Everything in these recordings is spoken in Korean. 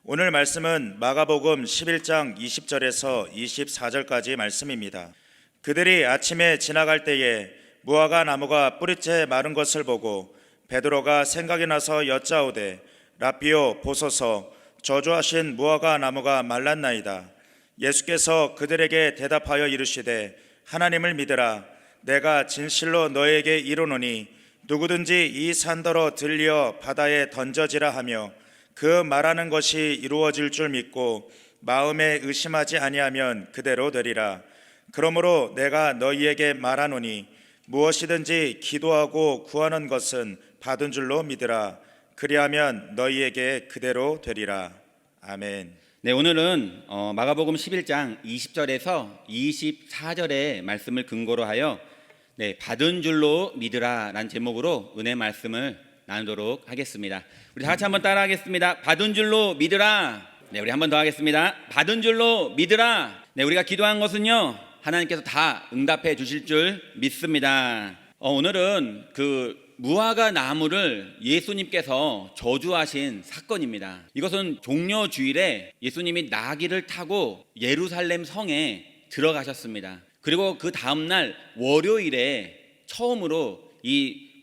오늘 말씀은 마가복음 11장 20절에서 24절까지 말씀입니다. 그들이 아침에 지나갈 때에 무화과 나무가 뿌리째 마른 것을 보고 베드로가 생각이 나서 여짜오되 라삐오 보소서, 저주하신 무화과 나무가 말랐나이다. 예수께서 그들에게 대답하여 이르시되 하나님을 믿으라. 내가 진실로 너에게 이르노니 누구든지 이 산더러 들려 바다에 던져지라 하며 그 말하는 것이 이루어질 줄 믿고 마음에 의심하지 아니하면 그대로 되리라. 그러므로 내가 너희에게 말하노니 무엇이든지 기도하고 구하는 것은 받은 줄로 믿으라. 그리하면 너희에게 그대로 되리라. 아멘. 네, 오늘은 마가복음 11장 20절에서 24절의 말씀을 근거로 하여 받은 줄로 믿으라 라는 제목으로 은혜 말씀을 나누도록 하겠습니다. 우리 다 같이 한번 따라 하겠습니다. 받은 줄로 믿으라. 네, 우리 한번 더 하겠습니다. 받은 줄로 믿으라. 네, 우리가 기도한 것은요, 하나님께서 다 응답해 주실 줄 믿습니다. 오늘은 그 무화과 나무를 예수님께서 저주하신 사건입니다. 이것은 종려 주일에 예수님이 나귀를 타고 예루살렘 성에 들어가셨습니다. 그리고 그 다음날 월요일에 처음으로 이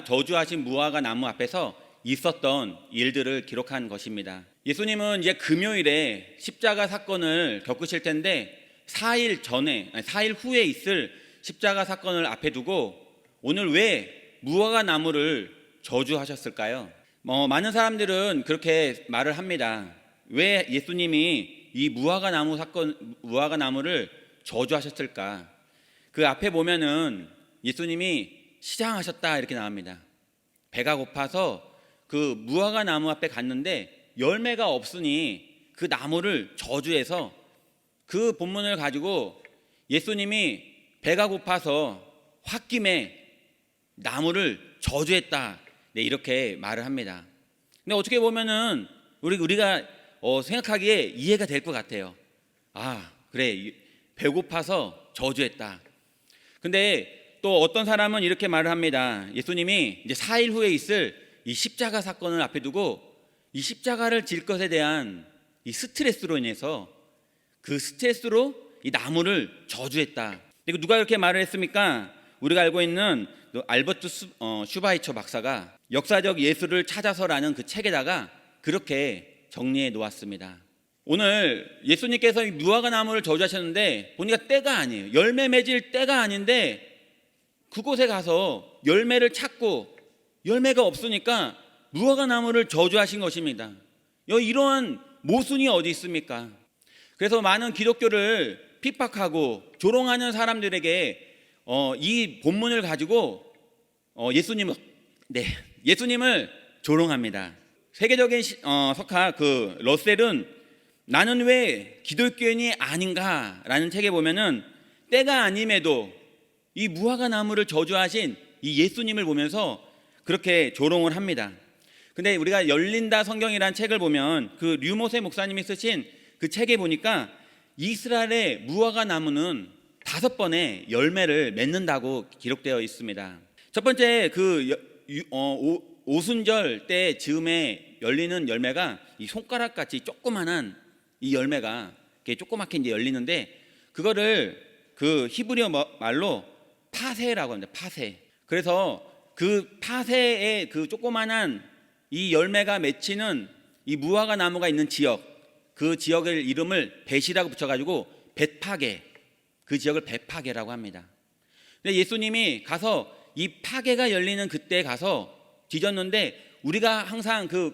저주하신 무화과 나무 앞에서 있었던 일들을 기록한 것입니다. 예수님은 이제 금요일에 십자가 사건을 겪으실 텐데 4일 후에 있을 십자가 사건을 앞에 두고 오늘 왜 무화과 나무를 저주하셨을까요? 많은 사람들은 그렇게 말을 합니다. 왜 예수님이 이 무화과 나무를 저주하셨을까? 그 앞에 보면은 예수님이 시장하셨다 이렇게 나옵니다. 배가 고파서 그 무화과 나무 앞에 갔는데 열매가 없으니 그 나무를 저주해서 그 본문을 가지고 예수님이 배가 고파서 홧김에 나무를 저주했다. 네, 이렇게 말을 합니다. 근데 어떻게 보면은 우리가 생각하기에 이해가 될 것 같아요. 아, 그래, 배고파서 저주했다. 근데 또 어떤 사람은 이렇게 말을 합니다. 예수님이 이제 4일 후에 있을 이 십자가 사건을 앞에 두고 이 십자가를 질 것에 대한 이 스트레스로 인해서 그 스트레스로 이 나무를 저주했다. 그리고 누가 이렇게 말을 했습니까? 우리가 알고 있는 알버트 슈바이처 박사가 역사적 예술을 찾아서라는 그 책에다가 그렇게 정리해 놓았습니다. 오늘 예수님께서 이 무화과 나무를 저주하셨는데 보니까 때가 아니에요. 열매 맺을 때가 아닌데 그곳에 가서 열매를 찾고 열매가 없으니까 무화과 나무를 저주하신 것입니다. 이러한 모순이 어디 있습니까? 그래서 많은 기독교를 핍박하고 조롱하는 사람들에게 이 본문을 가지고 예수님을 조롱합니다. 세계적인 석가 그 러셀은 나는 왜 기독교인이 아닌가라는 책에 보면은 때가 아님에도 이 무화과 나무를 저주하신 이 예수님을 보면서 그렇게 조롱을 합니다. 근데 우리가 열린다 성경이라는 책을 보면 그 류모세 목사님이 쓰신 그 책에 보니까 이스라엘의 무화과 나무는 5번의 열매를 맺는다고 기록되어 있습니다. 첫 번째 오순절 때 즈음에 열리는 열매가 이 손가락같이 조그만한 이 열매가 이렇게 조그맣게 이제 열리는데 그거를 그 히브리어 말로 파세라고 합니다. 파세. 그래서 그 파세의 그 조그만한 이 열매가 맺히는 이 무화과 나무가 있는 지역, 그 지역의 이름을 벳이라고 붙여가지고 벳파게, 그 지역을 벳파게라고 합니다. 근데 예수님이 가서 이 파게가 열리는 그때 가서 뒤졌는데 우리가 항상 그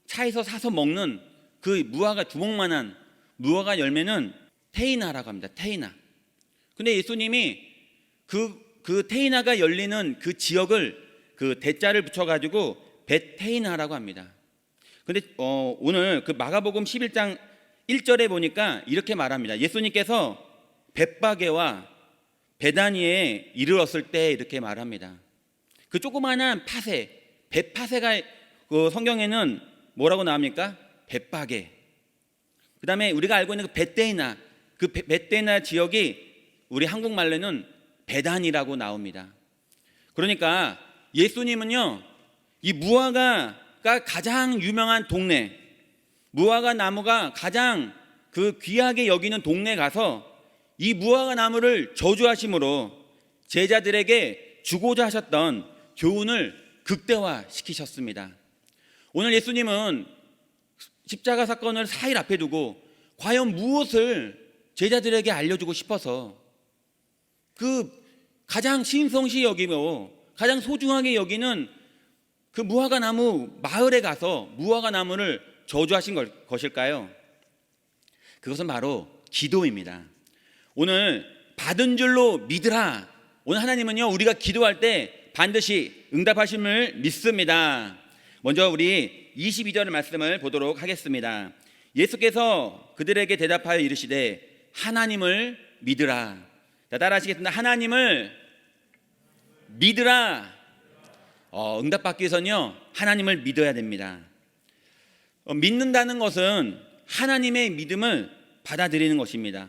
차에서 사서 먹는 그 무화과 주먹만한 무화과 열매는 테이나라고 합니다. 테이나. 근데 예수님이 그 테이나가 열리는 그 지역을 그 대자를 붙여가지고 벳테이나라고 합니다. 근데 오늘 그 마가복음 11장 1절에 보니까 이렇게 말합니다. 예수님께서 벳바게와 베다니에 이르렀을 때 이렇게 말합니다. 그 조그마한 파세, 벳파세가 그 성경에는 뭐라고 나옵니까? 벳바게. 그 다음에 우리가 알고 있는 그 벳데이나, 그 벳데이나 지역이 우리 한국말로는 베단이라고 나옵니다. 그러니까 예수님은요, 이 무화과가 가장 유명한 동네, 무화과 나무가 가장 그 귀하게 여기는 동네에 가서 이 무화과 나무를 저주하심으로 제자들에게 주고자 하셨던 교훈을 극대화시키셨습니다. 오늘 예수님은 십자가 사건을 4일 앞에 두고 과연 무엇을 제자들에게 알려주고 싶어서 그 가장 신성시 여기며 가장 소중하게 여기는 그 무화과 나무 마을에 가서 무화과 나무를 저주하신 것일까요? 그것은 바로 기도입니다. 오늘 받은 줄로 믿으라. 오늘 하나님은요, 우리가 기도할 때 반드시 응답하심을 믿습니다. 먼저 우리 22절 말씀을 보도록 하겠습니다. 예수께서 그들에게 대답하여 이르시되 하나님을 믿으라. 자, 따라 하시겠습니다. 하나님을 믿으라. 응답받기 위해서는요, 하나님을 믿어야 됩니다. 믿는다는 것은 하나님의 믿음을 받아들이는 것입니다.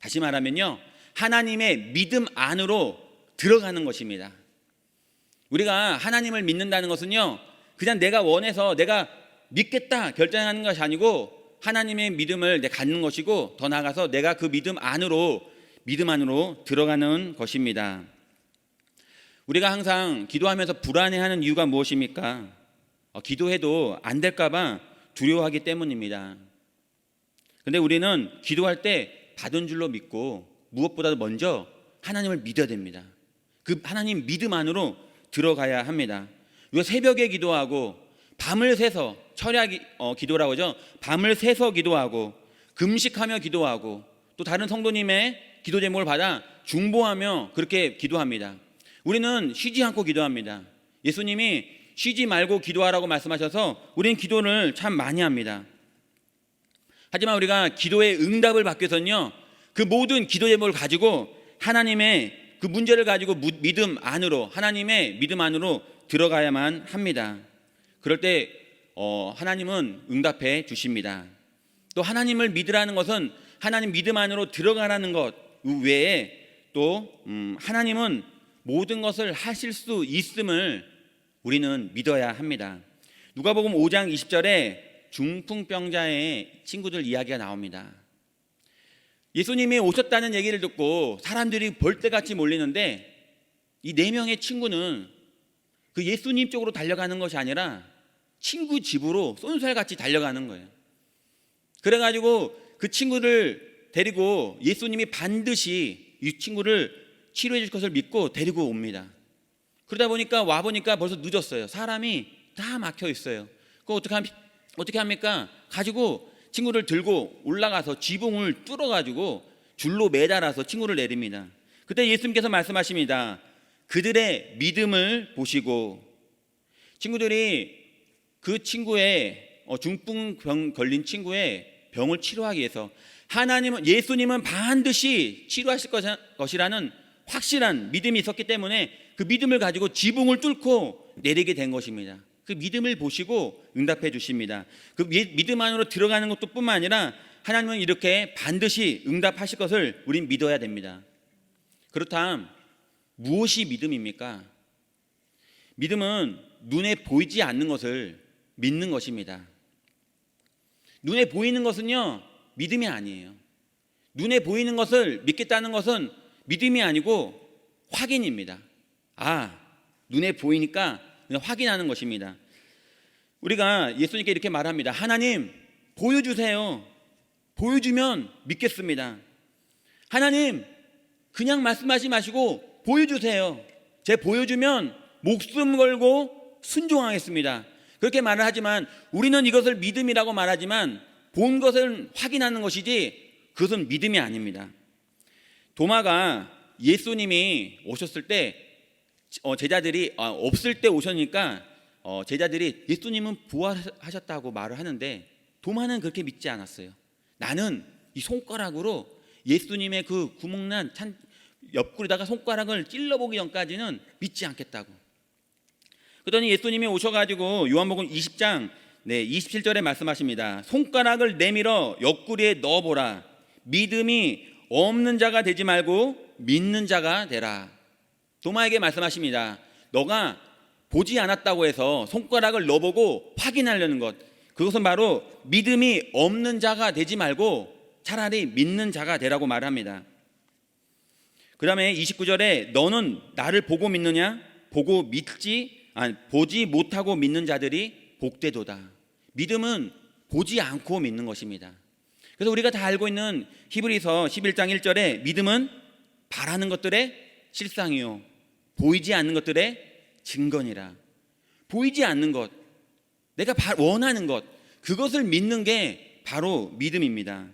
다시 말하면요, 하나님의 믿음 안으로 들어가는 것입니다. 우리가 하나님을 믿는다는 것은요, 그냥 내가 원해서 내가 믿겠다 결정하는 것이 아니고 하나님의 믿음을 내가 갖는 것이고, 더 나아가서 내가 그 믿음 안으로 들어가는 것입니다. 우리가 항상 기도하면서 불안해하는 이유가 무엇입니까? 기도해도 안 될까 봐 두려워하기 때문입니다. 근데 우리는 기도할 때 받은 줄로 믿고 무엇보다도 먼저 하나님을 믿어야 됩니다. 그 하나님 믿음 안으로 들어가야 합니다. 우리가 새벽에 기도하고 밤을 새서 기도라고 하죠. 밤을 새서 기도하고 금식하며 기도하고 또 다른 성도님의 기도 제목을 받아 중보하며 그렇게 기도합니다. 우리는 쉬지 않고 기도합니다. 예수님이 쉬지 말고 기도하라고 말씀하셔서 우리는 기도를 참 많이 합니다. 하지만 우리가 기도의 응답을 받기 위해서는요, 그 모든 기도 제목을 가지고 하나님의 그 문제를 가지고 믿음 안으로, 하나님의 믿음 안으로 들어가야만 합니다. 그럴 때 하나님은 응답해 주십니다. 또 하나님을 믿으라는 것은 하나님 믿음 안으로 들어가라는 것 외에 또 하나님은 모든 것을 하실 수 있음을 우리는 믿어야 합니다. 누가복음 5장 20절에 중풍병자의 친구들 이야기가 나옵니다. 예수님이 오셨다는 얘기를 듣고 사람들이 벌떼같이 몰리는데 이 4명의 친구는 그 예수님 쪽으로 달려가는 것이 아니라 친구 집으로 쏜살같이 달려가는 거예요. 그래가지고 그 친구를 데리고 예수님이 반드시 이 친구를 치료해 줄 것을 믿고 데리고 옵니다. 그러다 보니까 와보니까 벌써 늦었어요. 사람이 다 막혀 있어요. 그거 어떻게 합니까? 가지고 친구를 들고 올라가서 지붕을 뚫어가지고 줄로 매달아서 친구를 내립니다. 그때 예수님께서 말씀하십니다. 그들의 믿음을 보시고. 친구들이 그 친구의 중풍병 걸린 친구의 병을 치료하기 위해서 예수님은 반드시 치료하실 것이라는 확실한 믿음이 있었기 때문에 그 믿음을 가지고 지붕을 뚫고 내리게 된 것입니다. 그 믿음을 보시고 응답해 주십니다. 그 믿음 안으로 들어가는 것도 뿐만 아니라 하나님은 이렇게 반드시 응답하실 것을 우린 믿어야 됩니다. 그렇다면 무엇이 믿음입니까? 믿음은 눈에 보이지 않는 것을 믿는 것입니다. 눈에 보이는 것은요, 믿음이 아니에요. 눈에 보이는 것을 믿겠다는 것은 믿음이 아니고 확인입니다. 눈에 보이니까 확인하는 것입니다. 우리가 예수님께 이렇게 말합니다. 하나님, 보여주세요. 보여주면 믿겠습니다. 하나님, 그냥 말씀하지 마시고 보여주세요. 제 보여주면 목숨 걸고 순종하겠습니다. 그렇게 말을 하지만 우리는 이것을 믿음이라고 말하지만 본 것을 확인하는 것이지 그것은 믿음이 아닙니다. 도마가 예수님이 오셨을 때 제자들이 없을 때 오셨으니까 제자들이 예수님은 부활하셨다고 말을 하는데 도마는 그렇게 믿지 않았어요. 나는 이 손가락으로 예수님의 그 구멍난 옆구리다가 손가락을 찔러보기 전까지는 믿지 않겠다고. 그러더니 예수님이 오셔가지고 요한복음 20장 27절에 말씀하십니다. 손가락을 내밀어 옆구리에 넣어보라. 믿음이 없는 자가 되지 말고 믿는 자가 되라. 도마에게 말씀하십니다. 너가 보지 않았다고 해서 손가락을 넣어보고 확인하려는 것, 그것은 바로 믿음이 없는 자가 되지 말고 차라리 믿는 자가 되라고 말합니다. 그 다음에 29절에 너는 나를 보고 믿느냐? 보지 못하고 믿는 자들이 복되도다. 믿음은 보지 않고 믿는 것입니다. 그래서 우리가 다 알고 있는 히브리서 11장 1절에 믿음은 바라는 것들의 실상이요 보이지 않는 것들의 증거니라. 보이지 않는 것, 내가 원하는 것, 그것을 믿는 게 바로 믿음입니다.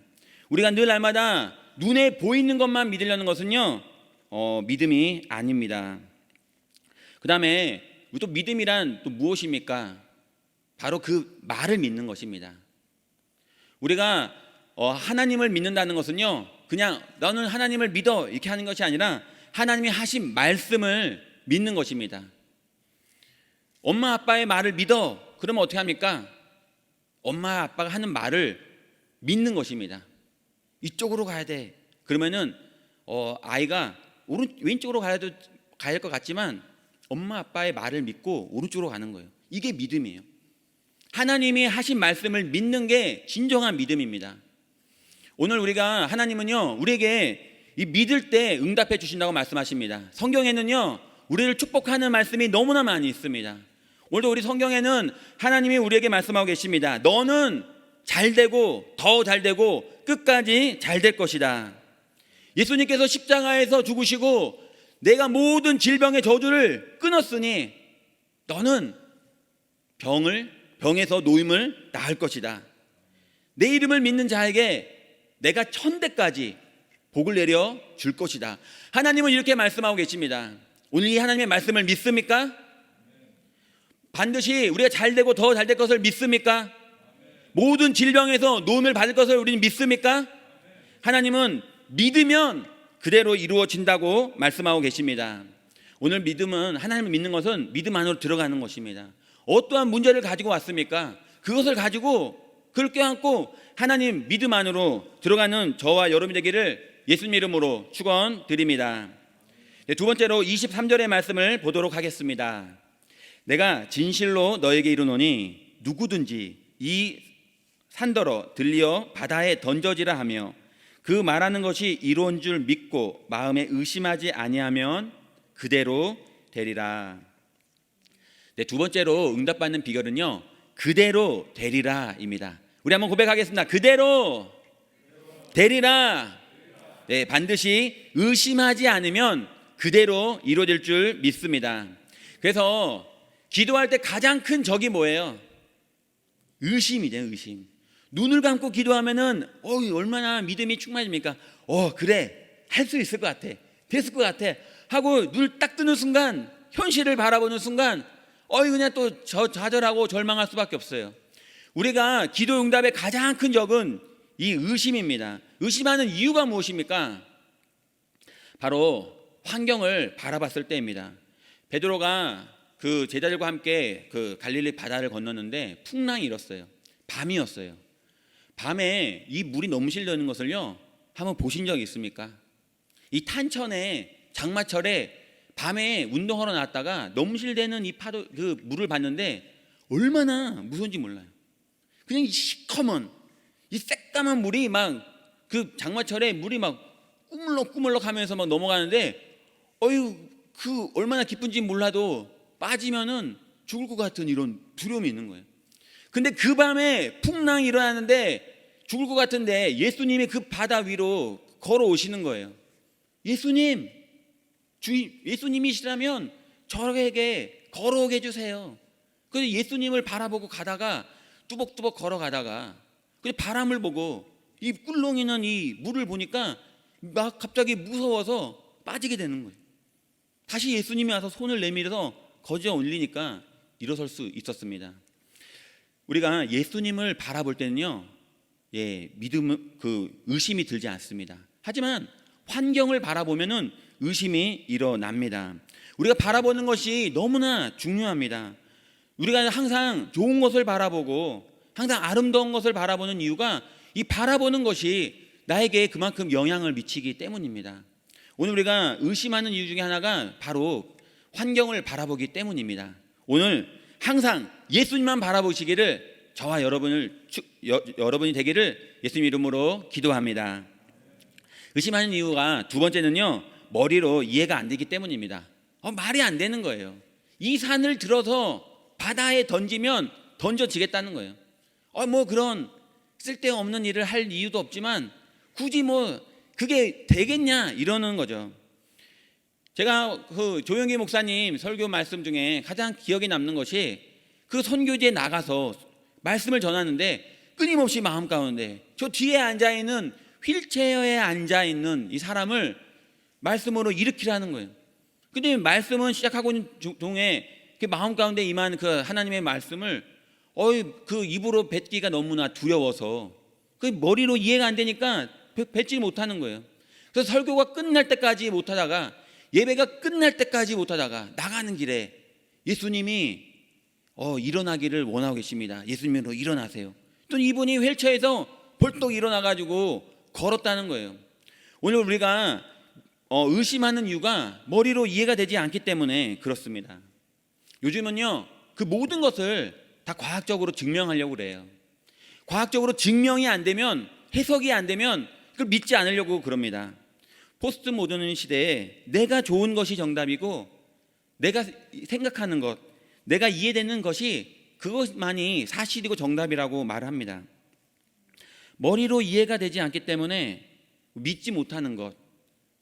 우리가 늘 날마다 눈에 보이는 것만 믿으려는 것은요 믿음이 아닙니다. 그 다음에 또 믿음이란 또 무엇입니까? 바로 그 말을 믿는 것입니다. 우리가 하나님을 믿는다는 것은요 그냥 너는 하나님을 믿어 이렇게 하는 것이 아니라 하나님이 하신 말씀을 믿는 것입니다. 엄마 아빠의 말을 믿어 그러면 어떻게 합니까? 엄마 아빠가 하는 말을 믿는 것입니다. 이쪽으로 가야 돼 그러면은 아이가 왼쪽으로 가야 될 것 같지만 엄마 아빠의 말을 믿고 오른쪽으로 가는 거예요. 이게 믿음이에요. 하나님이 하신 말씀을 믿는 게 진정한 믿음입니다. 오늘 우리가 하나님은요 우리에게 이 믿을 때 응답해 주신다고 말씀하십니다. 성경에는요 우리를 축복하는 말씀이 너무나 많이 있습니다. 오늘도 우리 성경에는 하나님이 우리에게 말씀하고 계십니다. 너는 잘되고 더 잘되고 끝까지 잘될 것이다. 예수님께서 십자가에서 죽으시고 내가 모든 질병의 저주를 끊었으니 너는 병에서 노임을 나을 것이다. 내 이름을 믿는 자에게 내가 천대까지 복을 내려 줄 것이다. 하나님은 이렇게 말씀하고 계십니다. 오늘 이 하나님의 말씀을 믿습니까? 반드시 우리가 잘되고 더 잘될 것을 믿습니까? 모든 질병에서 노임을 받을 것을 우리는 믿습니까? 하나님은 믿으면 그대로 이루어진다고 말씀하고 계십니다. 오늘 믿음은 하나님을 믿는 것은 믿음 안으로 들어가는 것입니다. 어떠한 문제를 가지고 왔습니까? 그것을 가지고 그걸 껴안고 하나님 믿음 안으로 들어가는 저와 여러분이 되기를 예수님 이름으로 축원드립니다. 두 번째로 23절의 말씀을 보도록 하겠습니다. 내가 진실로 너에게 이르노니 누구든지 이 산더러 들리어 바다에 던져지라 하며 그 말하는 것이 이루어진 줄 믿고 마음에 의심하지 아니하면 그대로 되리라. 두 번째로 응답받는 비결은요 그대로 되리라입니다. 우리 한번 고백하겠습니다. 그대로 되리라. 반드시 의심하지 않으면 그대로 이루어질 줄 믿습니다. 그래서 기도할 때 가장 큰 적이 뭐예요? 의심이죠. 의심. 눈을 감고 기도하면은 얼마나 믿음이 충만합니까? 그래 할 수 있을 것 같아, 됐을 것 같아 하고 눈을 딱 뜨는 순간, 현실을 바라보는 순간 그냥 또 좌절하고 절망할 수밖에 없어요. 우리가 기도 응답의 가장 큰 적은 이 의심입니다. 의심하는 이유가 무엇입니까? 바로 환경을 바라봤을 때입니다. 베드로가 그 제자들과 함께 그 갈릴리 바다를 건넜는데 풍랑이 일었어요. 밤이었어요. 밤에 이 물이 넘실대는 것을요 한번 보신 적 있습니까? 이 탄천에 장마철에 밤에 운동하러 나왔다가 넘실대는 이 파도 그 물을 봤는데 얼마나 무서운지 몰라요. 그냥 이 시커먼 이 새까만 물이 막 그 장마철에 물이 막 꾸물럭꾸물럭 하면서 막 넘어가는데 그 얼마나 기쁜지 몰라도 빠지면은 죽을 것 같은 이런 두려움이 있는 거예요. 근데 그 밤에 풍랑이 일어나는데 죽을 것 같은데 예수님이 그 바다 위로 걸어오시는 거예요. 예수님이시라면 저에게 걸어오게 해주세요. 그래서 예수님을 바라보고 가다가 뚜벅뚜벅 걸어가다가 바람을 보고 이 꿀렁이는 이 물을 보니까 막 갑자기 무서워서 빠지게 되는 거예요. 다시 예수님이 와서 손을 내밀어서 거저 올리니까 일어설 수 있었습니다. 우리가 예수님을 바라볼 때는요, 의심이 들지 않습니다. 하지만 환경을 바라보면은 의심이 일어납니다. 우리가 바라보는 것이 너무나 중요합니다. 우리가 항상 좋은 것을 바라보고 항상 아름다운 것을 바라보는 이유가 이 바라보는 것이 나에게 그만큼 영향을 미치기 때문입니다. 오늘 우리가 의심하는 이유 중에 하나가 바로 환경을 바라보기 때문입니다. 오늘 항상 예수님만 바라보시기를 저와 여러분이 되기를 예수님 이름으로 기도합니다. 의심하는 이유가 두 번째는요, 머리로 이해가 안 되기 때문입니다. 말이 안 되는 거예요. 이 산을 들어서 바다에 던지면 던져지겠다는 거예요. 뭐 그런 쓸데없는 일을 할 이유도 없지만 굳이 뭐 그게 되겠냐 이러는 거죠. 제가 그 조영기 목사님 설교 말씀 중에 가장 기억에 남는 것이 그 선교지에 나가서 말씀을 전하는데 끊임없이 마음 가운데 저 뒤에 앉아있는 휠체어에 앉아있는 이 사람을 말씀으로 일으키라는 거예요. 근데 말씀은 시작하고 있는 동에 마음 가운데 임한 그 하나님의 말씀을 그 입으로 뱉기가 너무나 두려워서 그 머리로 이해가 안 되니까 뱉지 못하는 거예요. 그래서 설교가 끝날 때까지 못하다가 예배가 끝날 때까지 못하다가 나가는 길에 예수님이 일어나기를 원하고 계십니다. 예수님으로 일어나세요. 또 이분이 휠체어에서 벌떡 일어나가지고 걸었다는 거예요. 오늘 우리가 의심하는 이유가 머리로 이해가 되지 않기 때문에 그렇습니다. 요즘은요, 그 모든 것을 다 과학적으로 증명하려고 그래요. 과학적으로 증명이 안 되면, 해석이 안 되면 그걸 믿지 않으려고 그럽니다. 포스트 모더니 시대에 내가 좋은 것이 정답이고 내가 생각하는 것, 내가 이해되는 것이 그것만이 사실이고 정답이라고 말합니다. 머리로 이해가 되지 않기 때문에 믿지 못하는 것,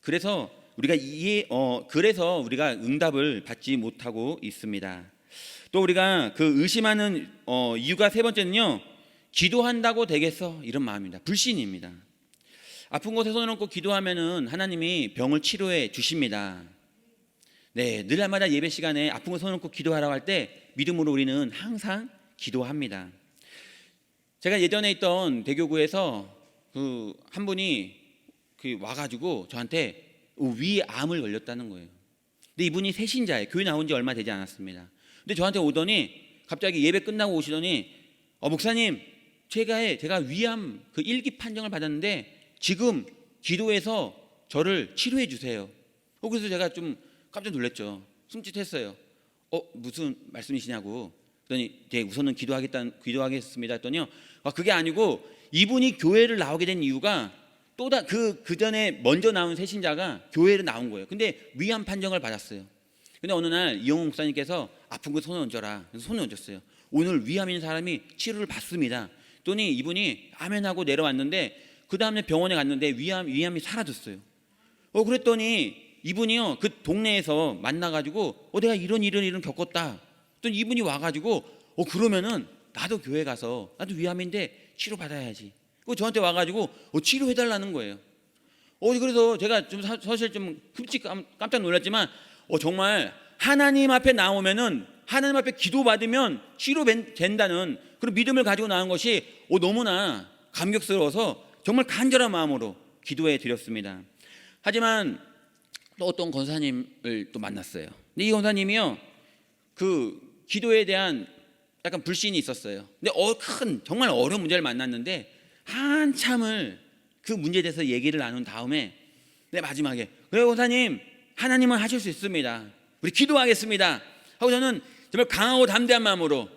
그래서 우리가 응답을 받지 못하고 있습니다. 또 우리가 그 의심하는 이유가 세 번째는요, 기도한다고 되겠어 이런 마음입니다. 불신입니다. 아픈 곳에 손을 얹고 기도하면은 하나님이 병을 치료해 주십니다. 네, 늘 날마다 예배 시간에 아픈 곳에 손을 얹고 기도하라고 할 때 믿음으로 우리는 항상 기도합니다. 제가 예전에 있던 대교구에서 그 한 분이 와가지고 저한테 위암을 걸렸다는 거예요. 근데 이분이 새신자예요. 교회 나온 지 얼마 되지 않았습니다. 근데 저한테 오더니 갑자기 예배 끝나고 오시더니 목사님, 제가 위암 그 1기 판정을 받았는데 지금 기도해서 저를 치료해 주세요. 그래서 제가 좀 깜짝 놀랐죠. 숨짓했어요. 무슨 말씀이시냐고. 그랬더니 우선은 기도하겠습니다 했더니요, 그게 아니고 이분이 교회를 나오게 된 이유가 그 전에 먼저 나온 새신자가 교회를 나온 거예요. 근데 위암 판정을 받았어요. 근데 어느 날 이영웅 목사님께서 아픈 곳에 손을 얹어라. 그래서 손을 얹었어요. 오늘 위암 있는 사람이 치료를 받습니다. 그랬더니 이분이 아멘하고 내려왔는데 그 다음에 병원에 갔는데 위암이 사라졌어요. 그랬더니 이분이요, 그 동네에서 만나가지고 내가 이런 일을 겪었다. 또 이분이 와가지고 그러면은 나도 교회 가서 나도 위암인데 치료 받아야지. 저한테 와가지고 치료해달라는 거예요. 그래서 제가 좀 사실 좀 깜짝 놀랐지만 정말 하나님 앞에 나오면은 하나님 앞에 기도받으면 치료된다는 그런 믿음을 가지고 나온 것이 너무나 감격스러워서 정말 간절한 마음으로 기도해 드렸습니다. 하지만 또 어떤 권사님을 또 만났어요. 근데 이 권사님이요, 그 기도에 대한 약간 불신이 있었어요. 근데 정말 어려운 문제를 만났는데 한참을 그 문제에 대해서 얘기를 나눈 다음에 마지막에 그래요 권사님, 하나님은 하실 수 있습니다. 우리 기도하겠습니다 하고 저는 정말 강하고 담대한 마음으로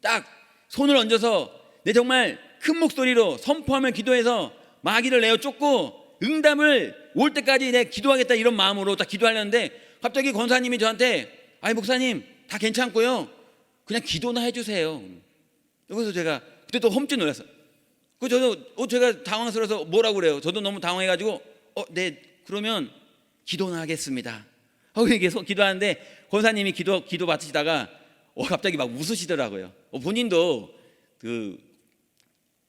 딱 손을 얹어서 정말 큰 목소리로 선포하며 기도해서 마귀를 내어 쫓고 응답을 올 때까지 기도하겠다 이런 마음으로 딱 기도하려는데 갑자기 권사님이 저한테 목사님 다 괜찮고요, 그냥 기도나 해주세요. 그래서 제가 그때 또 험ጭ 놀랐어요. 저도 제가 당황스러워서 뭐라고 그래요. 저도 너무 당황해가지고 네 그러면 기도나 하겠습니다 하고 계속 기도하는데 권사님이 기도 받으시다가 갑자기 막 웃으시더라고요. 본인도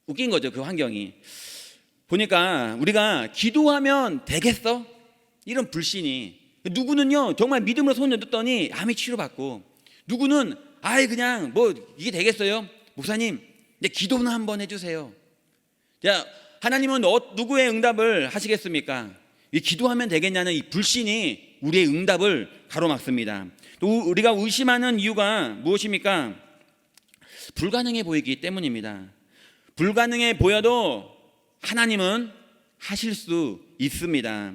웃긴 거죠. 그 환경이 보니까 우리가 기도하면 되겠어? 이런 불신이, 누구는요 정말 믿음으로 손을 얹었더니 암이 치료받고, 누구는 그냥 뭐 이게 되겠어요? 목사님 기도나 한번 해주세요. 자, 하나님은 누구의 응답을 하시겠습니까? 이 기도하면 되겠냐는 이 불신이 우리의 응답을 가로막습니다. 또 우리가 의심하는 이유가 무엇입니까? 불가능해 보이기 때문입니다. 불가능해 보여도 하나님은 하실 수 있습니다.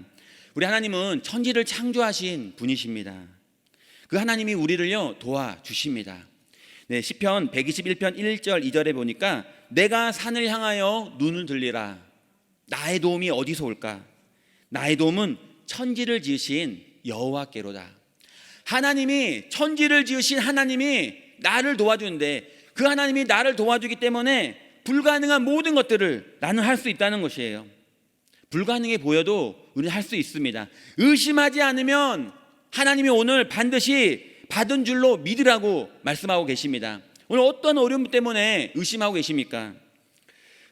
우리 하나님은 천지를 창조하신 분이십니다. 그 하나님이 우리를요 도와주십니다. 네, 시편 121편 1절 2절에 보니까 내가 산을 향하여 눈을 들리라. 나의 도움이 어디서 올까? 나의 도움은 천지를 지으신 여호와께로다. 하나님이, 천지를 지으신 하나님이 나를 도와주는데, 그 하나님이 나를 도와주기 때문에 불가능한 모든 것들을 나는 할 수 있다는 것이에요. 불가능해 보여도 우리는 할 수 있습니다. 의심하지 않으면 하나님이 오늘 반드시 받은 줄로 믿으라고 말씀하고 계십니다. 오늘 어떤 어려움 때문에 의심하고 계십니까?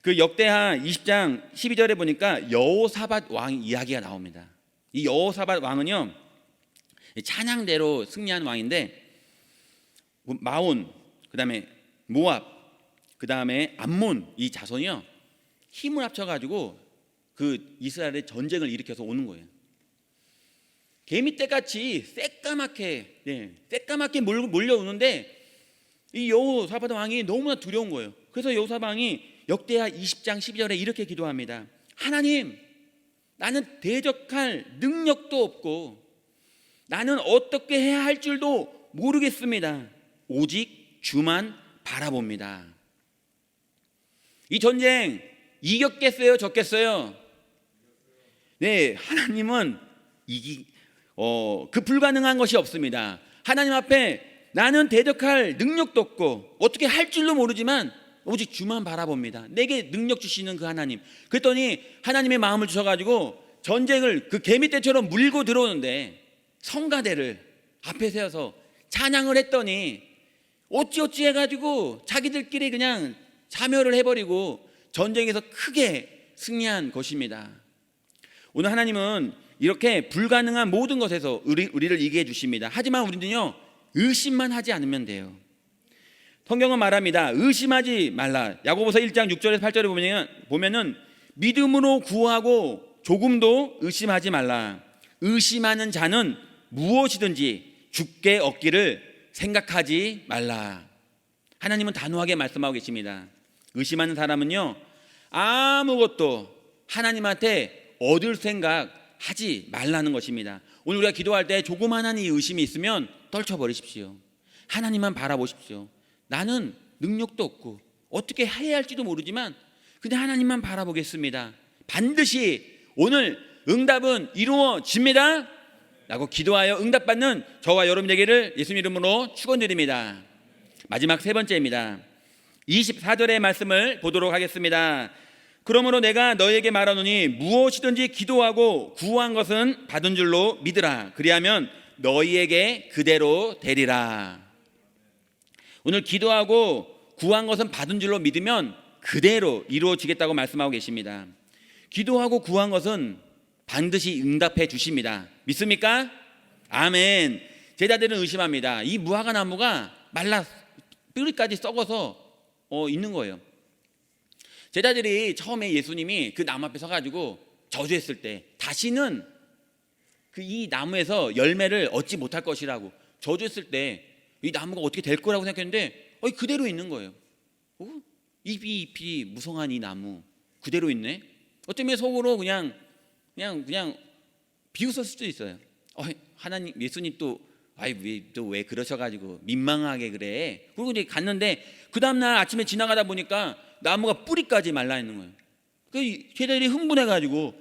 그 역대하 20장 12절에 보니까 여호사밧 왕 이야기가 나옵니다. 이 여호사밧 왕은요, 찬양대로 승리한 왕인데, 마온, 그 다음에 모압, 그 다음에 암몬, 이 자손이요, 힘을 합쳐가지고 그 이스라엘의 전쟁을 일으켜서 오는 거예요. 개미떼같이 새까맣게 몰려오는데, 이 여호사밧 왕이 너무나 두려운 거예요. 그래서 여호사밧 왕이 역대하 20장 12절에 이렇게 기도합니다. 하나님, 나는 대적할 능력도 없고 나는 어떻게 해야 할 줄도 모르겠습니다. 오직 주만 바라봅니다. 이 전쟁 이겼겠어요, 졌겠어요? 네, 하나님은 그 불가능한 것이 없습니다. 하나님 앞에 나는 대적할 능력도 없고 어떻게 할 줄도 모르지만 오직 주만 바라봅니다. 내게 능력 주시는 그 하나님. 그랬더니 하나님의 마음을 주셔가지고 전쟁을 그 개미떼처럼 물고 들어오는데, 성가대를 앞에 세워서 찬양을 했더니 어찌어찌 해가지고 자기들끼리 그냥 자멸을 해버리고 전쟁에서 크게 승리한 것입니다. 오늘 하나님은 이렇게 불가능한 모든 것에서 우리를 이기게 해주십니다. 하지만 우리는요, 의심만 하지 않으면 돼요. 성경은 말합니다. 의심하지 말라. 야고보서 1장 6절에서 8절에 보면은 믿음으로 구하고 조금도 의심하지 말라. 의심하는 자는 무엇이든지 죽게 얻기를 생각하지 말라. 하나님은 단호하게 말씀하고 계십니다. 의심하는 사람은요, 아무것도 하나님한테 얻을 생각 하지 말라는 것입니다. 오늘 우리가 기도할 때 조그마한 이 의심이 있으면 떨쳐버리십시오. 하나님만 바라보십시오. 나는 능력도 없고 어떻게 해야 할지도 모르지만 그냥 하나님만 바라보겠습니다. 반드시 오늘 응답은 이루어집니다 라고 기도하여 응답받는 저와 여러분 되기를 예수님 이름으로 축원드립니다. 마지막 세 번째입니다. 24절의 말씀을 보도록 하겠습니다. 그러므로 내가 너에게 말하노니 무엇이든지 기도하고 구한 것은 받은 줄로 믿으라. 그리하면 너희에게 그대로 되리라. 오늘 기도하고 구한 것은 받은 줄로 믿으면 그대로 이루어지겠다고 말씀하고 계십니다. 기도하고 구한 것은 반드시 응답해 주십니다. 믿습니까? 아멘. 제자들은 의심합니다. 이 무화과 나무가 말라 뿌리까지 썩어서 있는 거예요. 제자들이 처음에 예수님이 그 나무 앞에 서가지고 저주했을 때 다시는 이 나무에서 열매를 얻지 못할 것이라고 저주했을 때 이 나무가 어떻게 될 거라고 생각했는데 그대로 있는 거예요. 잎이 무성한 이 나무 그대로 있네. 어쩌면 속으로 그냥 비웃었을 수도 있어요. 하나님, 예수님 왜 그러셔가지고 민망하게 그래. 그리고 이제 갔는데 그 다음날 아침에 지나가다 보니까 나무가 뿌리까지 말라 있는 거예요. 그 제자들이 흥분해가지고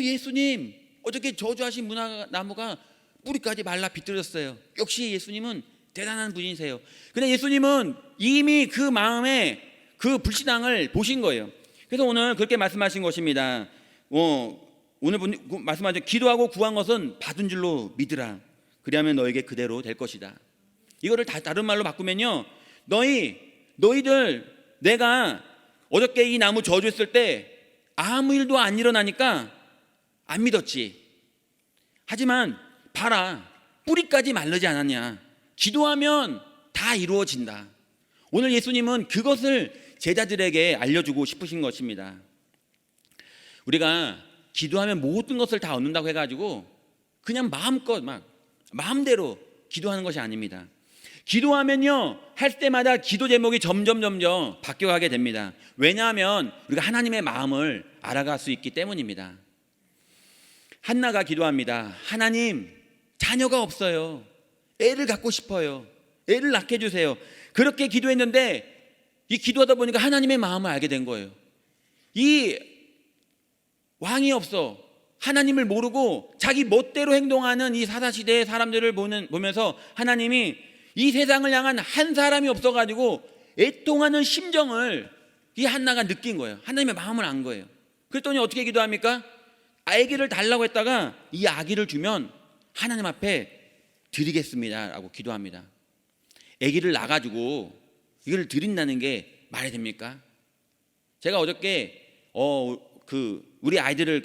예수님, 어저께 저주하신 나무가 뿌리까지 말라 비틀었어요. 역시 예수님은 대단한 분이세요. 근데 예수님은 이미 그 마음에 그 불신앙을 보신 거예요. 그래서 오늘 그렇게 말씀하신 것입니다. 오늘 말씀하죠. 기도하고 구한 것은 받은 줄로 믿으라. 그리하면 너에게 그대로 될 것이다. 이거를 다른 말로 바꾸면요, 너희들 내가 어저께 이 나무 저주했을 때 아무 일도 안 일어나니까 안 믿었지. 하지만 봐라, 뿌리까지 마르지 않았냐. 기도하면 다 이루어진다. 오늘 예수님은 그것을 제자들에게 알려주고 싶으신 것입니다. 우리가 기도하면 모든 것을 다 얻는다고 해가지고 그냥 마음대로 기도하는 것이 아닙니다. 기도하면요, 할 때마다 기도 제목이 점점 바뀌어가게 됩니다. 왜냐하면 우리가 하나님의 마음을 알아갈 수 있기 때문입니다. 한나가 기도합니다. 하나님, 자녀가 없어요. 애를 갖고 싶어요. 애를 낳게 해주세요. 그렇게 기도했는데 이 기도하다 보니까 하나님의 마음을 알게 된 거예요. 이 왕이 없어 하나님을 모르고 자기 멋대로 행동하는 이 사사시대의 사람들을 보면서 하나님이 이 세상을 향한 한 사람이 없어가지고 애통하는 심정을 이 한나가 느낀 거예요. 하나님의 마음을 안 거예요. 그랬더니 어떻게 기도합니까? 아기를 달라고 했다가 이 아기를 주면 하나님 앞에 드리겠습니다 라고 기도합니다. 아기를 낳아가지고 이걸 드린다는 게 말이 됩니까? 제가 어저께 우리 아이들을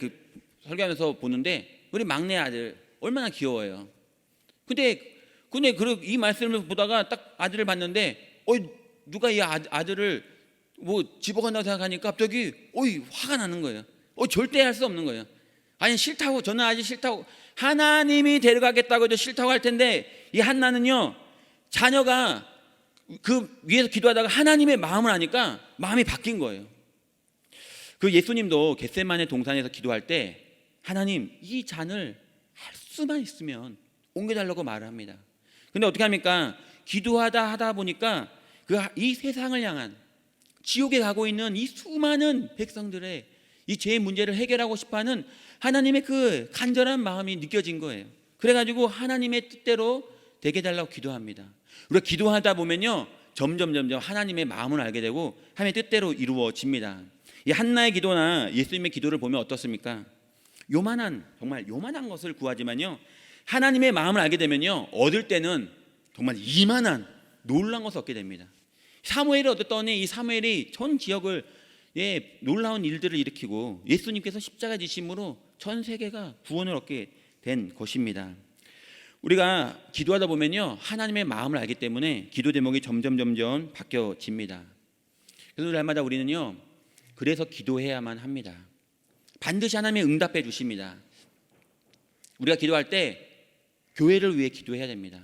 설교하면서 보는데 우리 막내 아들 얼마나 귀여워요. 근데 이 말씀을 보다가 딱 아들을 봤는데 누가 이 아들을 뭐 집어간다고 생각하니까 갑자기 화가 나는 거예요. 절대 할 수 없는 거예요. 아니 싫다고, 저는 아직 싫다고, 하나님이 데려가겠다고 해도 싫다고 할 텐데 이 한나는요, 자녀가 그 위에서 기도하다가 하나님의 마음을 아니까 마음이 바뀐 거예요. 그 예수님도 겟세마네 동산에서 기도할 때 하나님 이 잔을 할 수만 있으면 옮겨달라고 말을 합니다. 근데 어떻게 합니까? 기도하다 보니까 이 세상을 향한 지옥에 가고 있는 이 수많은 백성들의 이 죄의 문제를 해결하고 싶어하는 하나님의 그 간절한 마음이 느껴진 거예요. 그래가지고 하나님의 뜻대로 되게 해달라고 기도합니다. 우리가 기도하다 보면요, 점점 하나님의 마음을 알게 되고 하나님의 뜻대로 이루어집니다. 이 한나의 기도나 예수님의 기도를 보면 어떻습니까? 정말 요만한 것을 구하지만요, 하나님의 마음을 알게 되면요, 얻을 때는 정말 이만한 놀라운 것을 얻게 됩니다. 사무엘을 얻었더니 이 사무엘이 전 지역을 놀라운 일들을 일으키고 예수님께서 십자가 지심으로 전 세계가 구원을 얻게 된 것입니다. 우리가 기도하다 보면요, 하나님의 마음을 알기 때문에 기도 제목이 점점 바뀌어집니다. 그래서 날마다 우리는요, 그래서 기도해야만 합니다. 반드시 하나님이 응답해 주십니다. 우리가 기도할 때 교회를 위해 기도해야 됩니다.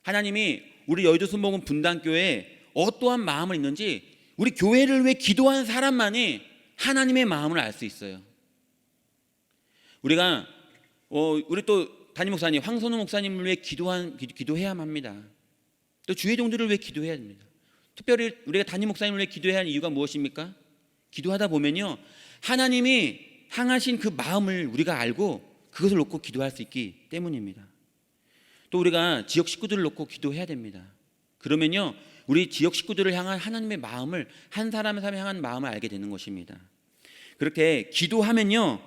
하나님이 우리 여의도 순복음 분당교회에 어떠한 마음을 있는지 우리 교회를 위해 기도한 사람만이 하나님의 마음을 알 수 있어요. 우리가 우리 또 담임 목사님 황선우 목사님을 위해 기도해야만 합니다. 또 주의 종들을 위해 기도해야 됩니다. 특별히 우리가 담임 목사님을 위해 기도해야 하는 이유가 무엇입니까? 기도하다 보면요, 하나님이 향하신 그 마음을 우리가 알고 그것을 놓고 기도할 수 있기 때문입니다. 또 우리가 지역 식구들을 놓고 기도해야 됩니다. 그러면요, 우리 지역 식구들을 향한 하나님의 마음을, 한 사람을 향한 마음을 알게 되는 것입니다. 그렇게 기도하면요,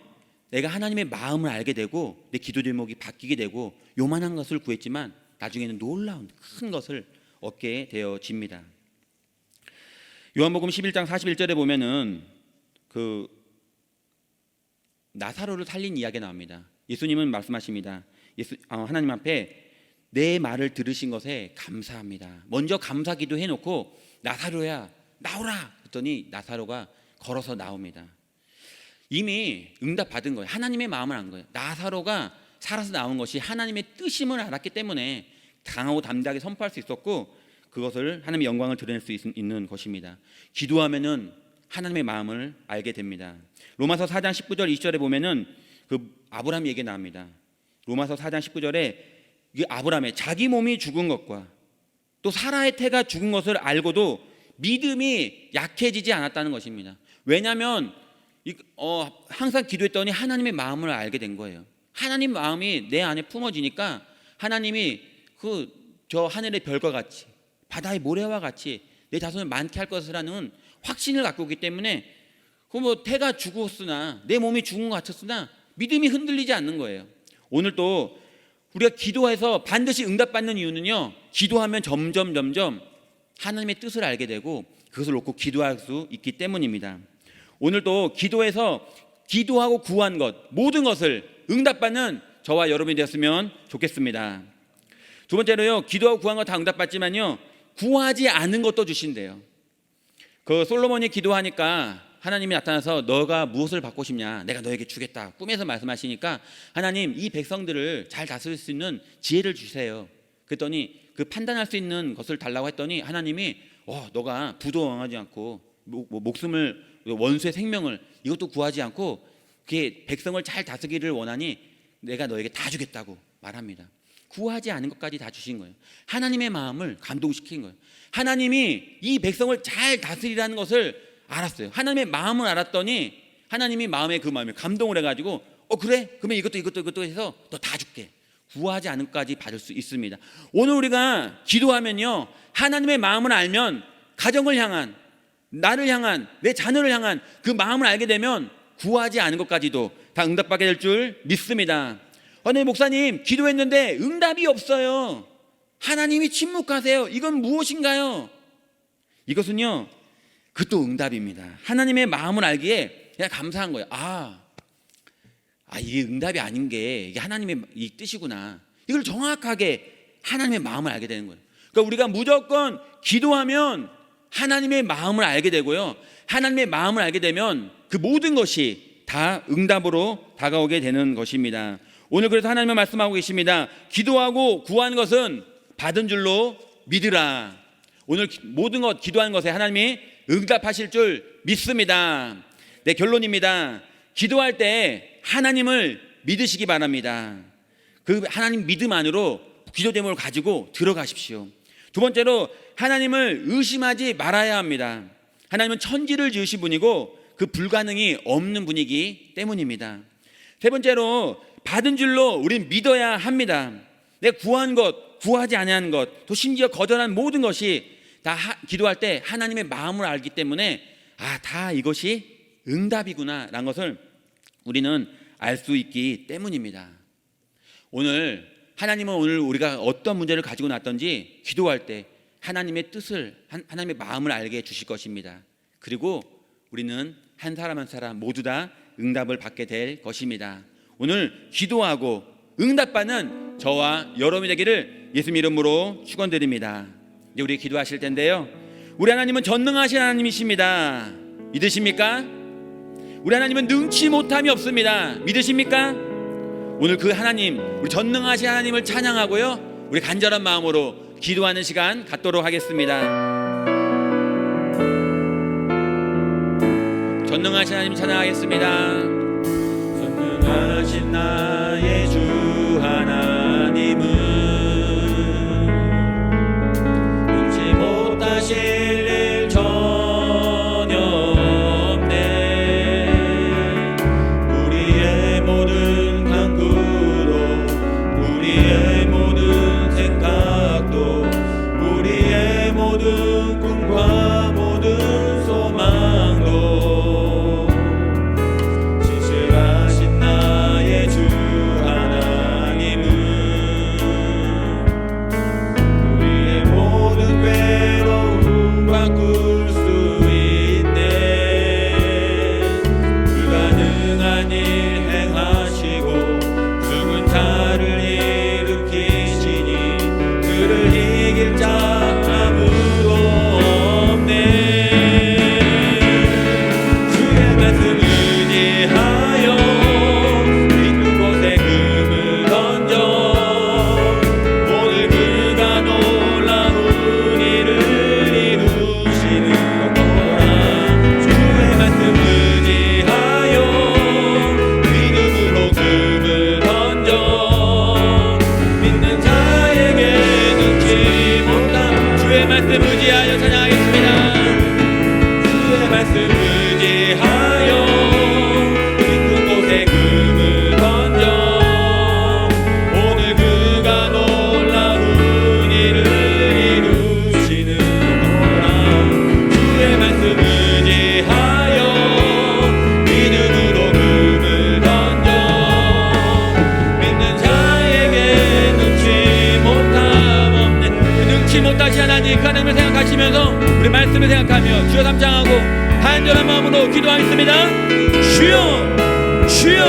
내가 하나님의 마음을 알게 되고 내 기도 제목이 바뀌게 되고 요만한 것을 구했지만 나중에는 놀라운 큰 것을 얻게 되어집니다. 요한복음 11장 41절에 보면은 나사로를 살린 이야기가 나옵니다. 예수님은 말씀하십니다. 하나님 앞에 내 말을 들으신 것에 감사합니다. 먼저 감사기도 해놓고 나사로야 나오라 그랬더니 나사로가 걸어서 나옵니다. 이미 응답 받은 거예요. 하나님의 마음을 안 거예요. 나사로가 살아서 나온 것이 하나님의 뜻임을 알았기 때문에 강하고 담대하게 선포할 수 있었고 그것을 하나님의 영광을 드러낼 수 있는 것입니다. 기도하면은 하나님의 마음을 알게 됩니다. 로마서 4장 19절 20절에 보면은 아브라함 얘기 나옵니다. 로마서 4장 19절에 아브라함의 자기 몸이 죽은 것과 또 사라의 태가 죽은 것을 알고도 믿음이 약해지지 않았다는 것입니다. 왜냐하면 항상 기도했더니 하나님의 마음을 알게 된 거예요. 하나님 마음이 내 안에 품어지니까 하나님이 저 하늘의 별과 같이 바다의 모래와 같이 내 자손을 많게 할 것이라는 확신을 갖고 있기 때문에 태가 죽었으나 내 몸이 죽은 것 같았으나 믿음이 흔들리지 않는 거예요. 오늘 또 우리가 기도해서 반드시 응답받는 이유는요, 기도하면 점점 하나님의 뜻을 알게 되고 그것을 놓고 기도할 수 있기 때문입니다. 오늘도 기도해서 기도하고 구한 것 모든 것을 응답받는 저와 여러분이 되었으면 좋겠습니다. 두 번째로요, 기도하고 구한 것 다 응답받지만요, 구하지 않은 것도 주신대요. 솔로몬이 기도하니까 하나님이 나타나서 너가 무엇을 받고 싶냐, 내가 너에게 주겠다 꿈에서 말씀하시니까 하나님 이 백성들을 잘 다스릴 수 있는 지혜를 주세요. 그랬더니 판단할 수 있는 것을 달라고 했더니 하나님이 너가 부도 왕하지 않고 목숨을 원수의 생명을 이것도 구하지 않고 그게 백성을 잘 다스리기를 원하니 내가 너에게 다 주겠다고 말합니다. 구하지 않은 것까지 다 주신 거예요. 하나님의 마음을 감동시킨 거예요. 하나님이 이 백성을 잘 다스리라는 것을 알았어요. 하나님의 마음을 알았더니 하나님이 마음에 그 마음에 감동을 해가지고 그래? 그러면 이것도 해서 너 다 줄게. 구하지 않은 것까지 받을 수 있습니다. 오늘 우리가 기도하면요, 하나님의 마음을 알면 가정을 향한, 나를 향한, 내 자녀를 향한 그 마음을 알게 되면 구하지 않은 것까지도 다 응답받게 될 줄 믿습니다. 네, 목사님 기도했는데 응답이 없어요. 하나님이 침묵하세요. 이건 무엇인가요? 이것은요, 그것도 응답입니다. 하나님의 마음을 알기에 그냥 감사한 거예요. 이게 응답이 아닌 게 이게 하나님의 이 뜻이구나. 이걸 정확하게 하나님의 마음을 알게 되는 거예요. 그러니까 우리가 무조건 기도하면 하나님의 마음을 알게 되고요, 하나님의 마음을 알게 되면 그 모든 것이 다 응답으로 다가오게 되는 것입니다. 오늘 그래서 하나님은 말씀하고 계십니다. 기도하고 구하는 것은 받은 줄로 믿으라. 오늘 모든 것 기도하는 것에 하나님이 응답하실 줄 믿습니다. 네, 결론입니다. 기도할 때 하나님을 믿으시기 바랍니다. 그 하나님 믿음 안으로 기도 제목을 가지고 들어가십시오. 두 번째로 하나님을 의심하지 말아야 합니다. 하나님은 천지를 지으신 분이고 그 불가능이 없는 분이기 때문입니다. 세 번째로 받은 줄로 우린 믿어야 합니다. 내가 구한 것, 구하지 아니하는 것, 또 심지어 거절한 모든 것이 다 기도할 때 하나님의 마음을 알기 때문에 다 이것이 응답이구나 라는 것을 우리는 알 수 있기 때문입니다. 오늘 하나님은 오늘 우리가 어떤 문제를 가지고 났던지 기도할 때 하나님의 뜻을, 하나님의 마음을 알게 해주실 것입니다. 그리고 우리는 한 사람 한 사람 모두 다 응답을 받게 될 것입니다. 오늘 기도하고 응답받는 저와 여러분이 되기를 예수님 이름으로 축원드립니다. 이제 우리 기도하실 텐데요, 우리 하나님은 전능하신 하나님이십니다. 믿으십니까? 우리 하나님은 능치 못함이 없습니다. 믿으십니까? 오늘 그 하나님, 우리 전능하신 하나님을 찬양하고요, 우리 간절한 마음으로 기도하는 시간 갖도록 하겠습니다. 전능하신 하나님 찬양하겠습니다. 전능하신 나의 주 하나님은 능치 못하실 일 전혀 없네. 우리의 모든 간구도, 우리의 모든 생각도, 우리의 모든 꿈과 모든 소망도 진실하신 나의 주 하나님은 우리의 모든 괴로움 바꿀 수 있네. 불가능한 일 행하시고 죽은 자를 일으키시니 그를 이길 자 아무도 없네. 주의 말씀 의지하여 깊은 곳에 금을 던져 오늘 그가 놀라운 일을 이루시는 거라. 주의 말씀 의지하여 믿음으로 금을 던져 믿는 자에게 능치 못함. 주의 말씀 의지하여 찬양하겠습니다. 주의 말씀 의지하여 깊은 곳에 금을 던져 오늘 그가 놀라운 일을 이루시는 거라. 주의 말씀 의지하여 믿음으로 금을 던져 믿는 자에게 능치 못함 없네. 능치 못하신 하나님, 그 하나님을 생각하시면서 우리 말씀을 생각하며 주여 삼창하고 간절한 마음으로 기도하겠습니다. 주여, 주여,